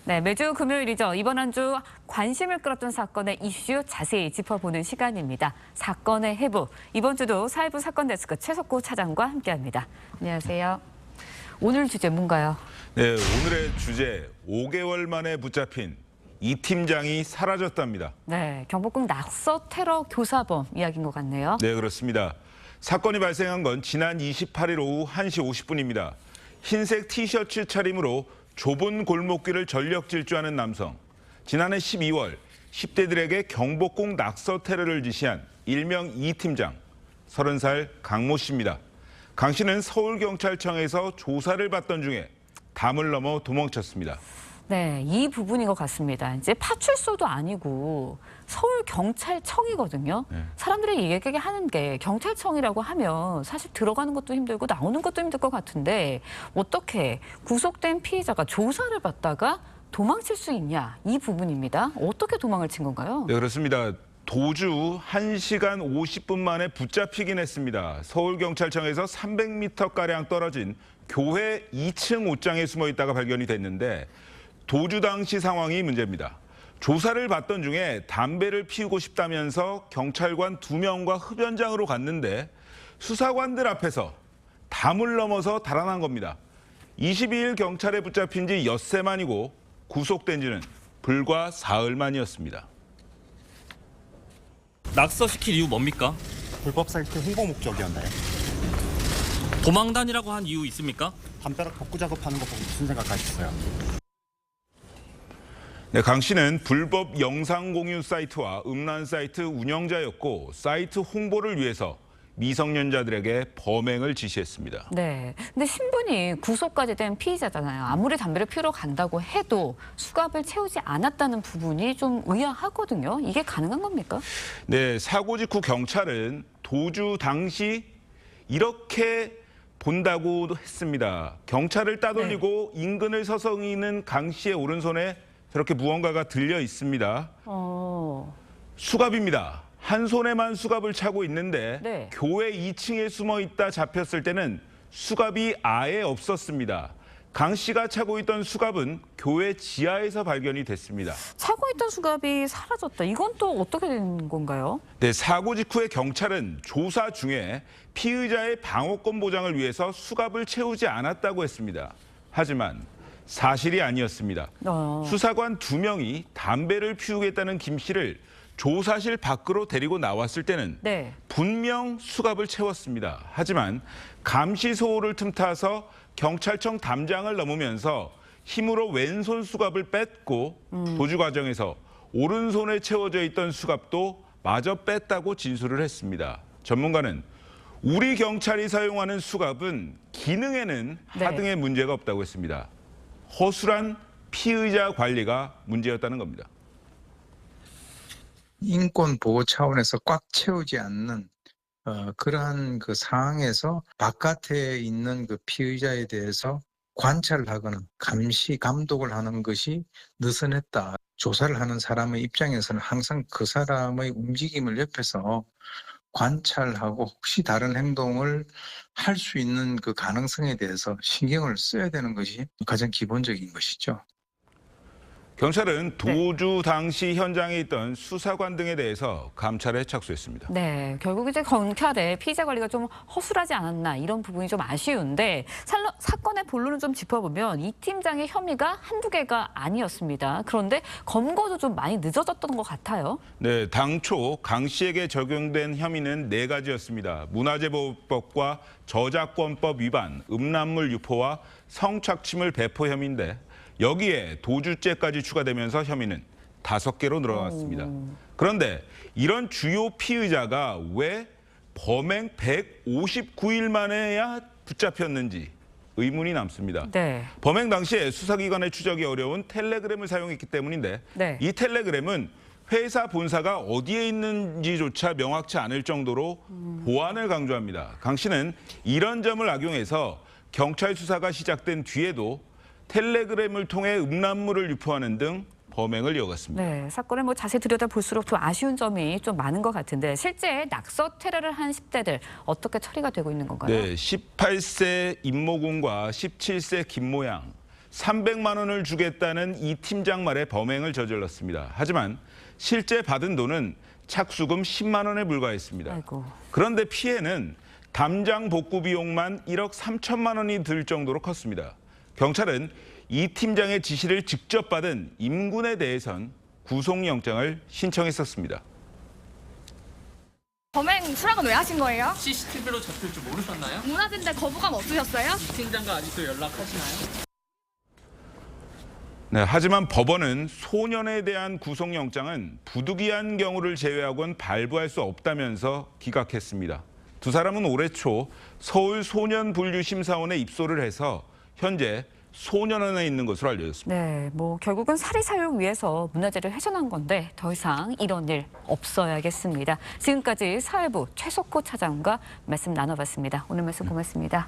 네, 매주 금요일이죠. 이번 한 주 관심을 끌었던 사건의 이슈 자세히 짚어보는 시간입니다. 사건의 해부. 이번 주도 사회부 사건데스크 최석구 차장과 함께합니다. 안녕하세요. 오늘 주제 뭔가요? 네, 오늘의 주제 5개월 만에 붙잡힌 이 팀장이 사라졌답니다. 네, 경복궁 낙서 테러 교사범 이야기인 것 같네요. 네, 그렇습니다. 사건이 발생한 건 지난 28일 오후 1시 50분입니다. 흰색 티셔츠 차림으로 좁은 골목길을 전력 질주하는 남성. 지난해 12월 10대들에게 경복궁 낙서 테러를 지시한 일명 이 팀장, 30살 강모 씨입니다. 강 씨는 서울경찰청에서 조사를 받던 중에 담을 넘어 도망쳤습니다. 네, 이 부분인 것 같습니다. 이제 파출소도 아니고 서울경찰청이거든요. 네. 사람들이 얘기하게 하는 게 경찰청이라고 하면 사실 들어가는 것도 힘들고 나오는 것도 힘들 것 같은데 어떻게 구속된 피해자가 조사를 받다가 도망칠 수 있냐, 이 부분입니다. 어떻게 도망을 친 건가요? 네, 그렇습니다. 도주 1시간 50분 만에 붙잡히긴 했습니다. 서울경찰청에서 300m가량 떨어진 교회 2층 옷장에 숨어 있다가 발견이 됐는데 도주 당시 상황이 문제입니다. 조사를 받던 중에 담배를 피우고 싶다면서 경찰관 2명과 흡연장으로 갔는데 수사관들 앞에서 담을 넘어서 달아난 겁니다. 22일 경찰에 붙잡힌 지 엿새 만이고 구속된 지는 불과 사흘 만이었습니다. 낙서시킬 이유 뭡니까? 불법 사이트 홍보 목적이었나요? 도망다니라고 한 이유 있습니까? 담벼락 복구 작업하는 거 보고 무슨 생각하셨어요? 네, 강 씨는 불법 영상 공유 사이트와 음란 사이트 운영자였고 사이트 홍보를 위해서 미성년자들에게 범행을 지시했습니다. 네, 근데 신분이 구속까지 된 피의자잖아요. 아무리 담배를 피우러 간다고 해도 수갑을 채우지 않았다는 부분이 좀 의아하거든요. 이게 가능한 겁니까? 네, 사고 직후 경찰은 도주 당시 이렇게 본다고 했습니다. 경찰을 따돌리고 인근을 서성이는 강 씨의 오른손에 저렇게 무언가가 들려 있습니다. 수갑입니다. 한 손에만 수갑을 차고 있는데 네. 교회 2층에 숨어 있다 잡혔을 때는 수갑이 아예 없었습니다. 강 씨가 차고 있던 수갑은 교회 지하에서 발견이 됐습니다. 차고 있던 수갑이 사라졌다. 이건 또 어떻게 된 건가요? 네, 사고 직후에 경찰은 조사 중에 피의자의 방어권 보장을 위해서 수갑을 채우지 않았다고 했습니다. 하지만 사실이 아니었습니다. 수사관 2명이 담배를 피우겠다는 김 씨를 조사실 밖으로 데리고 나왔을 때는 네. 분명 수갑을 채웠습니다. 하지만 감시 소홀을 틈타서 경찰청 담장을 넘으면서 힘으로 왼손 수갑을 뺐고 도주 과정에서 오른손에 채워져 있던 수갑도 마저 뺐다고 진술을 했습니다. 전문가는 우리 경찰이 사용하는 수갑은 기능에는 하등의 문제가 없다고 했습니다. 허술한 피의자 관리가 문제였다는 겁니다. 인권 보호 차원에서 꽉 채우지 않는 그러한 그 상황에서 바깥에 있는 그 피의자에 대해서 관찰을 하거나 감시, 감독을 하는 것이 느슨했다. 조사를 하는 사람의 입장에서는 항상 그 사람의 움직임을 옆에서 관찰하고 혹시 다른 행동을 할 수 있는 그 가능성에 대해서 신경을 써야 되는 것이 가장 기본적인 것이죠. 경찰은 도주 당시 현장에 있던 수사관 등에 대해서 감찰에 착수했습니다. 네, 결국 이제 경찰의 피의자 관리가 좀 허술하지 않았나, 이런 부분이 좀 아쉬운데 사건의 본론을 좀 짚어보면 이 팀장의 혐의가 한두 개가 아니었습니다. 그런데 검거도 좀 많이 늦어졌던 것 같아요. 네, 당초 강 씨에게 적용된 혐의는 4가지였습니다. 문화재보호법과 저작권법 위반, 음란물 유포와 성착취물 배포 혐의인데 여기에 도주죄까지 추가되면서 혐의는 5개로 늘어났습니다. 그런데 이런 주요 피의자가 왜 범행 159일 만에야 붙잡혔는지 의문이 남습니다. 네. 범행 당시에 수사기관의 추적이 어려운 텔레그램을 사용했기 때문인데 이 텔레그램은 회사 본사가 어디에 있는지조차 명확치 않을 정도로 보안을 강조합니다. 강 씨는 이런 점을 악용해서 경찰 수사가 시작된 뒤에도 텔레그램을 통해 음란물을 유포하는 등 범행을 이어갔습니다. 네, 사건을 자세히 들여다볼수록 좀 아쉬운 점이 좀 많은 것 같은데 실제 낙서 테러를 한 10대들 어떻게 처리가 되고 있는 건가요? 네, 18세 임모군과 17세 김모양, 300만 원을 주겠다는 이 팀장 말에 범행을 저질렀습니다. 하지만 실제 받은 돈은 착수금 10만 원에 불과했습니다. 아이고. 그런데 피해는 담장 복구 비용만 1억 3천만 원이 들 정도로 컸습니다. 경찰은 이 팀장의 지시를 직접 받은 임군에 대해선 구속영장을 신청했었습니다. 범행 수락은 왜 하신 거예요? CCTV로 잡힐 줄 모르셨나요? 문화재인데 거부감 없으셨어요? 이 팀장과 아직도 연락하시나요? 네, 하지만 법원은 소년에 대한 구속영장은 부득이한 경우를 제외하고는 발부할 수 없다면서 기각했습니다. 두 사람은 올해 초 서울 소년분류심사원에 입소를 해서 현재 소년원에 있는 것으로 알려졌습니다. 네, 뭐 결국은 사리 사욕 위해서 문화재를 훼손한 건데 더 이상 이런 일 없어야겠습니다. 지금까지 사회부 최석호 차장과 말씀 나눠봤습니다. 오늘 말씀 고맙습니다.